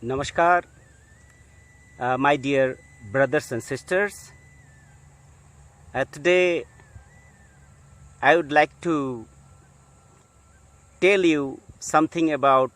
Namaskar, my dear brothers and sisters. Today I would like to tell you something about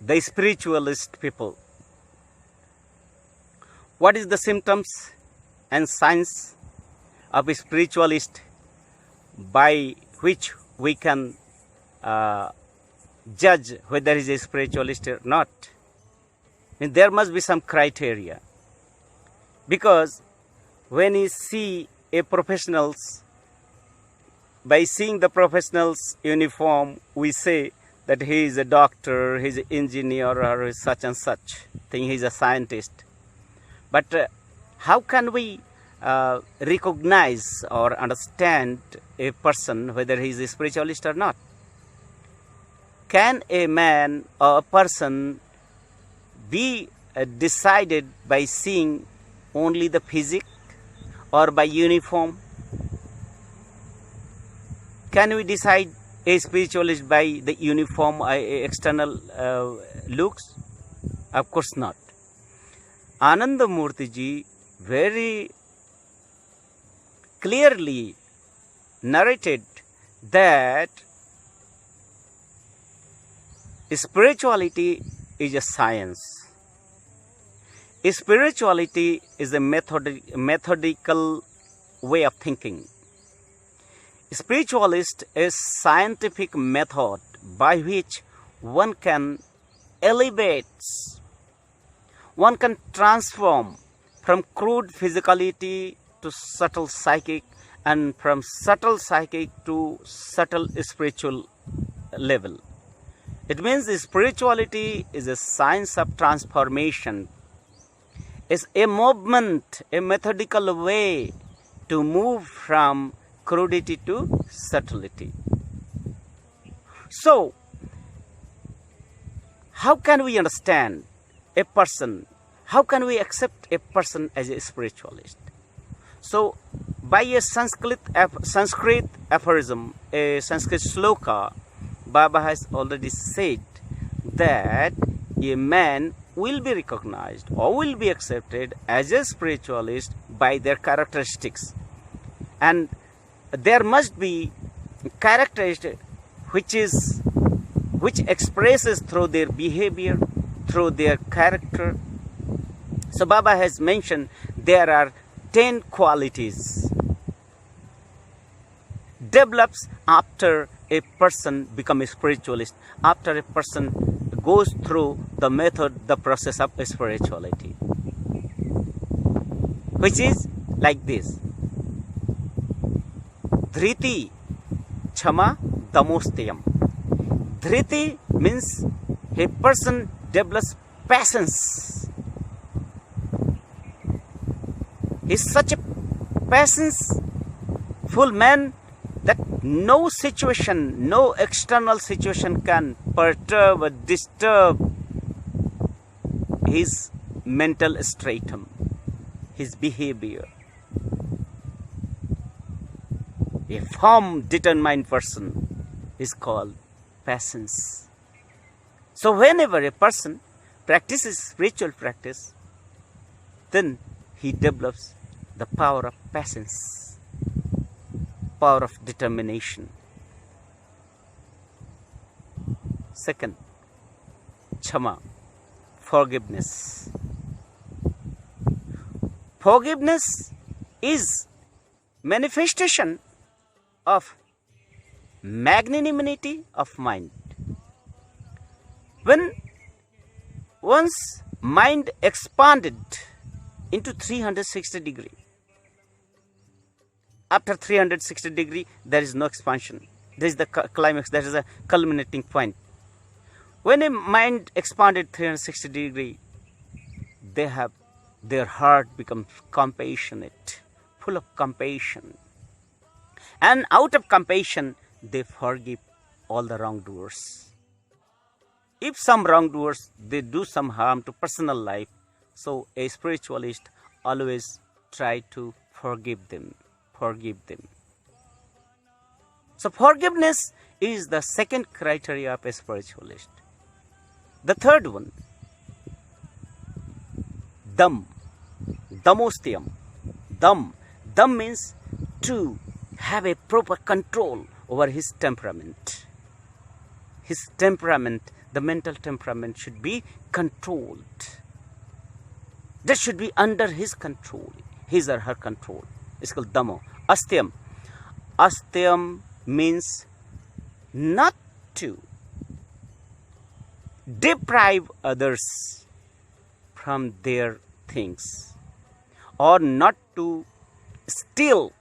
the spiritualist people. What is the symptoms and signs of a spiritualist by which we can judge whether he is a spiritualist or not? And there must be some criteria, because when you see a professionals, by seeing the professional's uniform, we say that he is a doctor, he is an engineer, or such and such thing, he is a scientist. But how can we recognize or understand a person whether he is a spiritualist or not? Can a man or a person be decided by seeing only the physique or by uniform? Can we decide a spiritualist by the uniform external looks? Of course not. Anandamurti ji very clearly narrated that spirituality is a science. Spirituality is a methodical way of thinking. Spiritualist is scientific method by which one can elevate, one can transform from crude physicality to subtle psychic, and from subtle psychic to subtle spiritual level. It means spirituality is a science of transformation. It's a movement, a methodical way to move from crudity to subtlety. So, how can we understand a person? How can we accept a person as a spiritualist? So, by a Sanskrit aphorism, a Sanskrit sloka, Baba has already said that a man will be recognized or will be accepted as a spiritualist by their characteristics. And there must be characteristic which expresses through their behavior, through their character. So Baba has mentioned there are 10 qualities develops after a person becomes a spiritualist, after a person goes through the method, the process of spirituality, which is like this: Dhriti, Chama, Damostayam. Dhriti means a person develops patience. He is such a patience-full man that no situation, no external situation can perturb or disturb his mental stratum, his behavior. A firm, determined person is called patience. So whenever a person practices spiritual practice, then he develops the power of patience, power of determination. Second, Chama, forgiveness. Forgiveness is manifestation of magnanimity of mind. When one's mind expanded into 360 degree, after 360 degree there is no expansion. There is the climax, there is a culminating point. When a mind expanded 360 degree, their heart becomes compassionate, full of compassion. And out of compassion, they forgive all the wrongdoers. If some wrongdoers, they do some harm to personal life, so a spiritualist always try to forgive them. So forgiveness is the second criteria of a spiritualist. The third one, dam, damostium. Dam means to have a proper control over his temperament. His temperament, the mental temperament, should be controlled. That should be under his control, his or her control. It's called damo. Astyam. Astyam means not to deprive others from their things, or not to steal,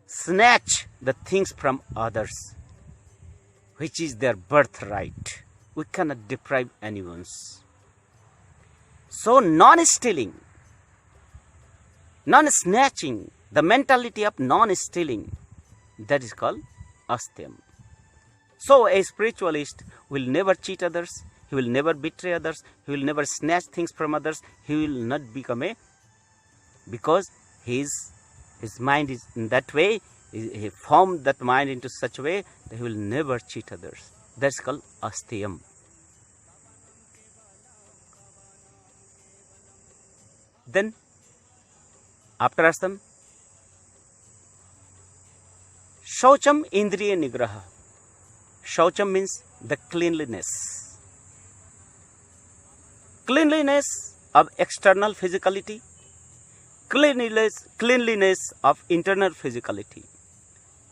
snatch the things from others, which is their birthright. We cannot deprive anyone's. So non-stealing, non-snatching, the mentality of non-stealing, that is called astyam. So a spiritualist will never cheat others, he will never betray others, he will never snatch things from others, he will not become because his mind is in that way, he formed that mind into such a way that he will never cheat others. That's called astyam. Then, after astam, shaucham indriya nigraha. Shaucham means the cleanliness. Cleanliness of external physicality, cleanliness of internal physicality,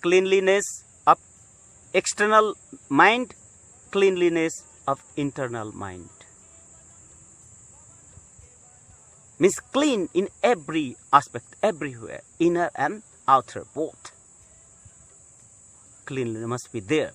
cleanliness of external mind, cleanliness of internal mind. Means clean in every aspect, everywhere, inner and outer, both. Cleanliness must be there.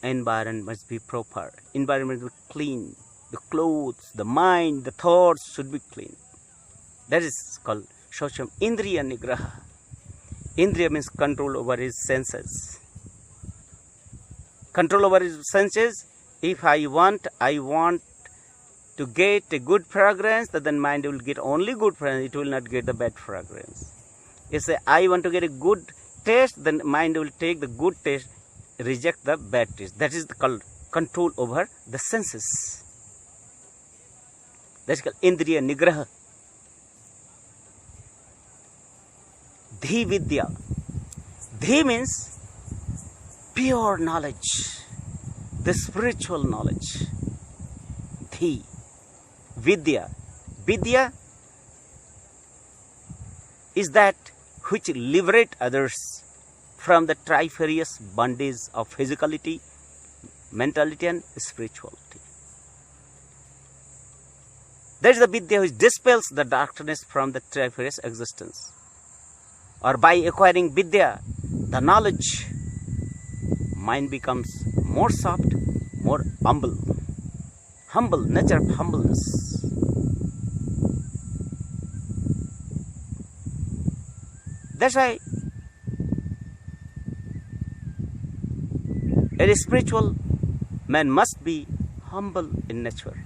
Environment must be proper. Environment must be clean. The clothes, the mind, the thoughts should be clean. That is called shaucham indriya nigraha. Indriya means control over his senses. Control over his senses. If I want to get a good fragrance, then mind will get only good fragrance, it will not get the bad fragrance. If say I want to get a good taste, then mind will take the good taste, reject the bad taste. That is called control over the senses. That's called indriya nigraha. Dhi vidya. Dhi means pure knowledge, the spiritual knowledge. Dhi. Vidya. Vidya is that which liberate others from the trifarious bondage of physicality, mentality and spirituality. That is the Vidya which dispels the darkness from the trifarious existence. Or by acquiring Vidya, the knowledge, mind becomes more soft, more humble. Humble, nature of humbleness. That's why a spiritual man must be humble in nature,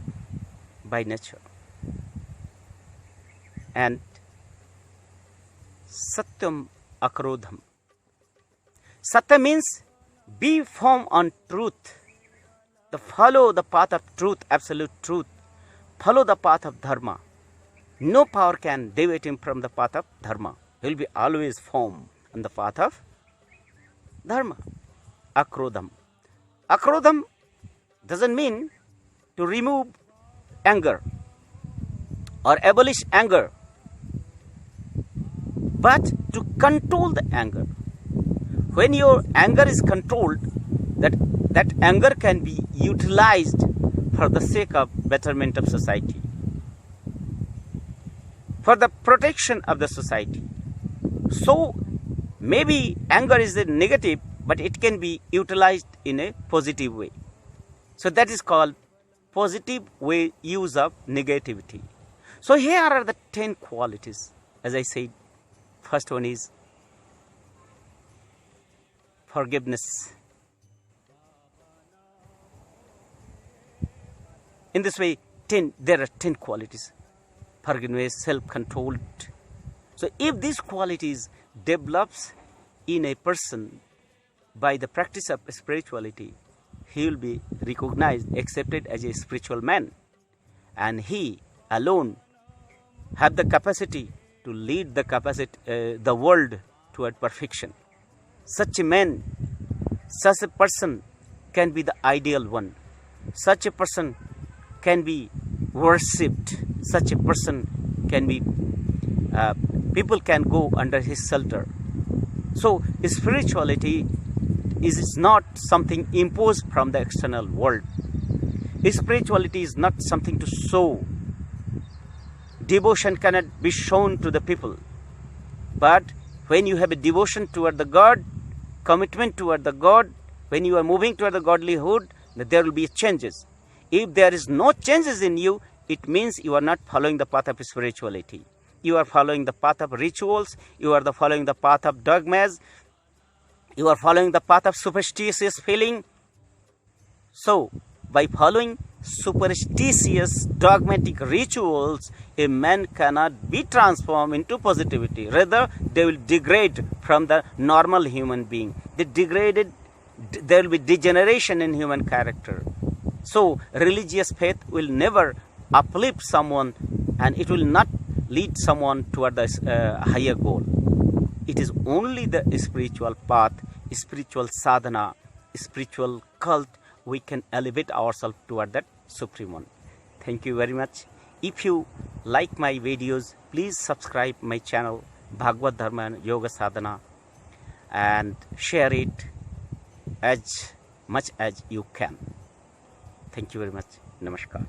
by nature. And satyam akrodham. Satya means be firm on truth. Follow the path of truth, absolute truth. Follow the path of dharma. No power can deviate him from the path of dharma. He will be always firm on the path of dharma. Akrodham. Akrodham doesn't mean to remove anger or abolish anger, but to control the anger. When your anger is controlled, that anger can be utilized for the sake of betterment of society, for the protection of the society. So maybe anger is a negative, but it can be utilized in a positive way. So that is called positive way use of negativity. So here are the 10 qualities. As I said, first one is forgiveness. In this way, there are 10 qualities. Forgiveness, self-controlled. So if these qualities develops in a person, by the practice of spirituality, he will be recognized, accepted as a spiritual man, and he alone have the capacity to lead the world toward perfection. Such a man, such a person can be the ideal one. Such a person can be worshipped. Such a person can be, people can go under his shelter. So spirituality is not something imposed from the external world. Spirituality is not something to show. Devotion cannot be shown to the people. But when you have a devotion toward the God, commitment toward the God, when you are moving toward the godlyhood, there will be changes. If there is no changes in you, it means you are not following the path of spirituality. You are following the path of rituals. You are following the path of dogmas. You are following the path of superstitious feeling. So, by following superstitious dogmatic rituals, a man cannot be transformed into positivity. Rather, they will degrade from the normal human being. There will be degeneration in human character. So, religious faith will never uplift someone, and it will not lead someone toward the higher goal. It is only the spiritual path, spiritual sadhana, spiritual cult, we can elevate ourselves toward that supreme one. Thank you very much. If you like my videos, please subscribe my channel Bhagavad Dharma and Yoga Sadhana and share it as much as you can. Thank you very much. Namaskar.